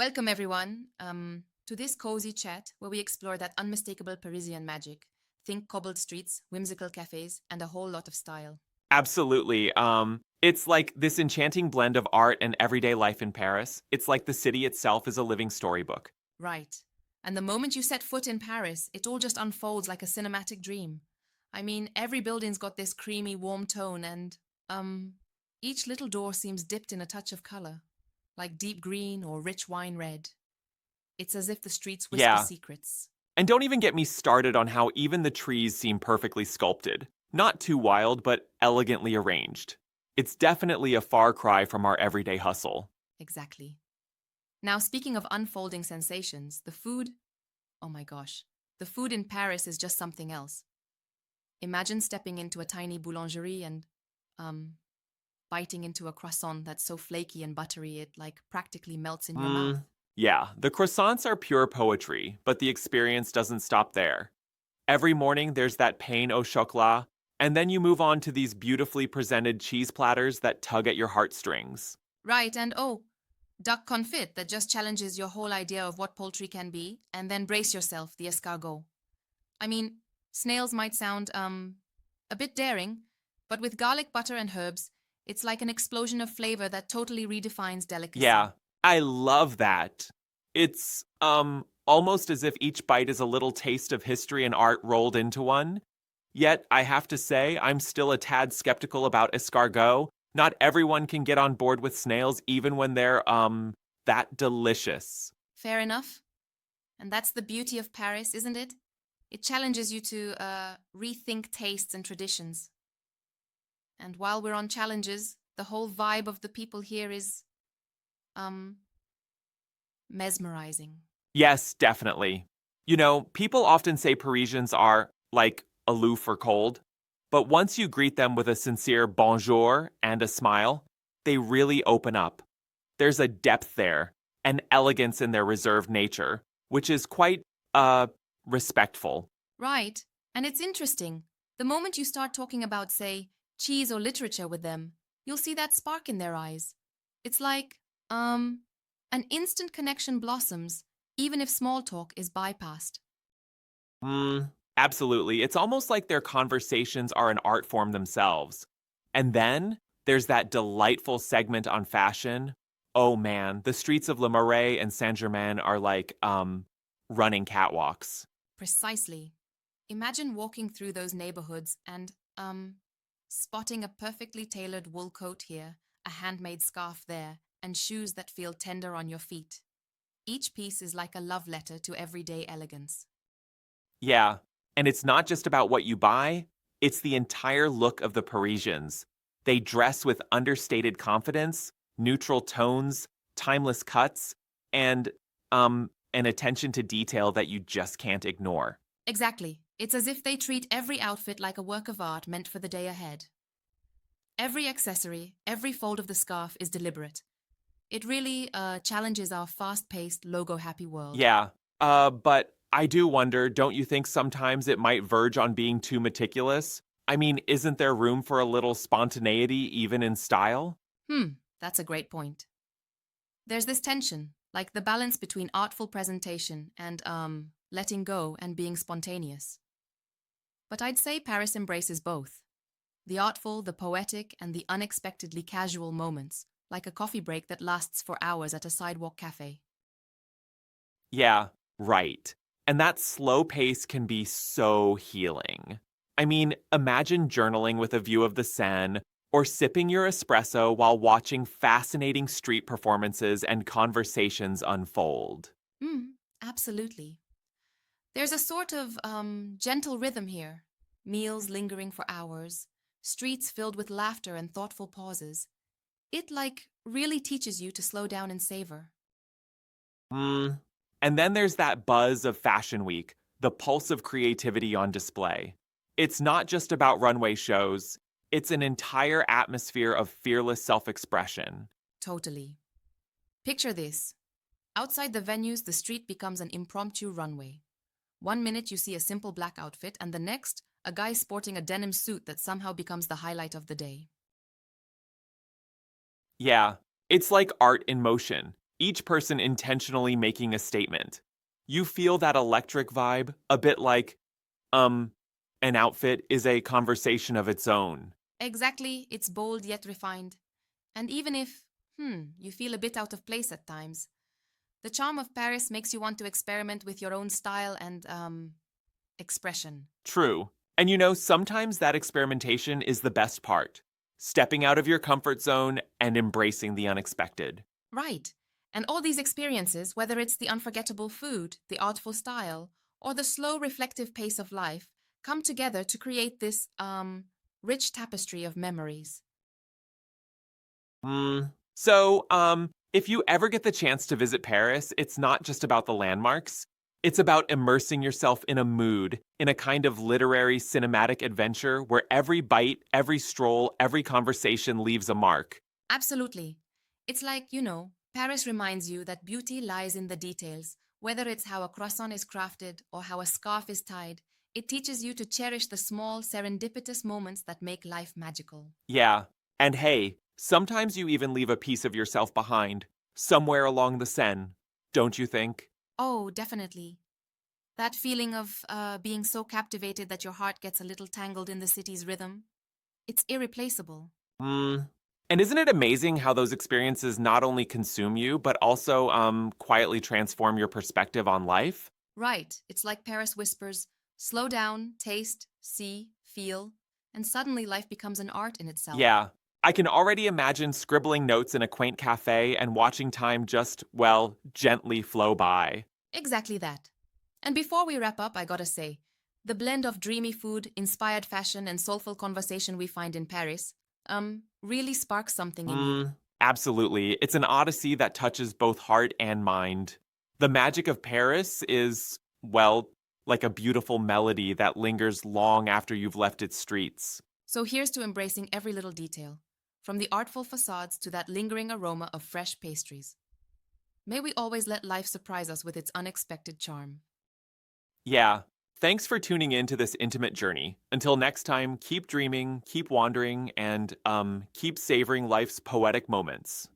Welcome, everyone, to this cozy chat where we explore that unmistakable Parisian magic. Think cobbled streets, whimsical cafes, and a whole lot of style. Absolutely. It's like this enchanting blend of art and everyday life in Paris. It's like the city itself is a living storybook. Right. And the moment you set foot in Paris, it all just unfolds like a cinematic dream. I mean, every building's got this creamy, warm tone, and, each little door seems dipped in a touch of color, like deep green or rich wine red. It's as if the streets whisper Yeah. secrets. And don't even get me started on how even the trees seem perfectly sculpted. Not too wild, but elegantly arranged. It's definitely a far cry from our everyday hustle. Exactly. Now, speaking of unfolding sensations, the food, oh my gosh, the food in Paris is just something else. Imagine stepping into a tiny boulangerie and, biting into a croissant that's so flaky and buttery it like practically melts in your mouth. Yeah, the croissants are pure poetry, but the experience doesn't stop there. Every morning there's that pain au chocolat, and then you move on to these beautifully presented cheese platters that tug at your heartstrings. Right, and oh, duck confit that just challenges your whole idea of what poultry can be, and then brace yourself, the escargot. I mean, snails might sound, a bit daring, but with garlic, butter, and herbs, it's like an explosion of flavor that totally redefines Yeah, delicacy. I love that. It's, almost as if each bite is a little taste of history and art rolled into one. Yet, I have to say, I'm still a tad skeptical about escargot. Not everyone can get on board with snails even when they're, that delicious. Fair enough. And that's the beauty of Paris, isn't it? It challenges you to rethink tastes and traditions. And while we're on challenges, the whole vibe of the people here is um mesmerizing. Yes, definitely. You know, people often say Parisians are, like, aloof or cold, but once you greet them with a sincere bonjour and a smile, they really open up. There's a depth there, an elegance in their reserved nature, which is quite, respectful. Right. And it's interesting. The moment you start talking about, say, cheese or literature with them, you'll see that spark in their eyes. It's like, an instant connection blossoms, even if small talk is bypassed. Absolutely. It's almost like their conversations are an art form themselves. And then there's that delightful segment on fashion. Oh man, the streets of Le Marais and Saint Germain are like, running catwalks. Precisely. Imagine walking through those neighborhoods and, spotting a perfectly tailored wool coat here, a handmade scarf there, and shoes that feel tender on your feet. Each piece is like a love letter to everyday elegance. Yeah, and it's not just about what you buy, it's the entire look of the Parisians. They dress with understated confidence, neutral tones, timeless cuts, and, an attention to detail that you just can't ignore. Exactly. It's as if they treat every outfit like a work of art meant for the day ahead. Every accessory, every fold of the scarf is deliberate. It really challenges our fast paced, logo happy world. Yeah, but I do wonder, don't you think sometimes it might verge on being too meticulous? I mean, isn't there room for a little spontaneity even in style? That's a great point. There's this tension, like the balance between artful presentation and, letting go and being spontaneous. But I'd say Paris embraces both the artful, the poetic, and the unexpectedly casual moments, like a coffee break that lasts for hours at a sidewalk cafe. Yeah, right. And that slow pace can be so healing. I mean, imagine journaling with a view of the Seine or sipping your espresso while watching fascinating street performances and conversations unfold. Absolutely. There's a sort of gentle rhythm here meals lingering for hours, streets filled with laughter and thoughtful pauses. It, like, really teaches you to slow down and savor. Mm. And then there's that buzz of Fashion Week, the pulse of creativity on display. It's not just about runway shows, it's an entire atmosphere of fearless self expression. Totally. Picture this. Outside the venues, the street becomes an impromptu runway. One minute you see a simple black outfit, and the next, a guy sporting a denim suit that somehow becomes the highlight of the day. Yeah, it's like art in motion. each person intentionally making a statement. You feel that electric vibe, a bit like, an outfit is a conversation of its own. Exactly, it's bold yet refined. And even if, you feel a bit out of place at times, the charm of Paris makes you want to experiment with your own style and, expression. True. And sometimes that experimentation is the best part. Stepping out of your comfort zone and embracing the unexpected. Right. And all these experiences, whether it's the unforgettable food, the artful style, or the slow, reflective pace of life, come together to create this, rich tapestry of memories. So, if you ever get the chance to visit Paris, it's not just about the landmarks. It's about immersing yourself in a mood, in a kind of literary cinematic adventure where every bite, every stroll, every conversation leaves a mark. Absolutely. It's like, Paris reminds you that beauty lies in the details. Whether it's how a croissant is crafted or how a scarf is tied, it teaches you to cherish the small, serendipitous moments that make life magical. Yeah. And hey, sometimes you even leave a piece of yourself behind, somewhere along the Seine, don't you think? Oh, definitely. That feeling of being so captivated that your heart gets a little tangled in the city's rhythm, it's irreplaceable. And isn't it amazing how those experiences not only consume you, but also quietly transform your perspective on life? Right. It's like Paris whispers, slow down, taste, see, feel, and suddenly life becomes an art in itself. Yeah. I can already imagine scribbling notes in a quaint cafe and watching time just, well, gently flow by. Exactly that. And before we wrap up, I gotta say, the blend of dreamy food, inspired fashion, and soulful conversation we find in Paris, really sparks something in you. Absolutely. It's an odyssey that touches both heart and mind. The magic of Paris is, well, like a beautiful melody that lingers long after you've left its streets. So here's to embracing every little detail, from the artful facades to that lingering aroma of fresh pastries. May we always let life surprise us with its unexpected charm. Yeah. Thanks for tuning in to this intimate journey. Until next time, keep dreaming, keep wandering, and keep savoring life's poetic moments.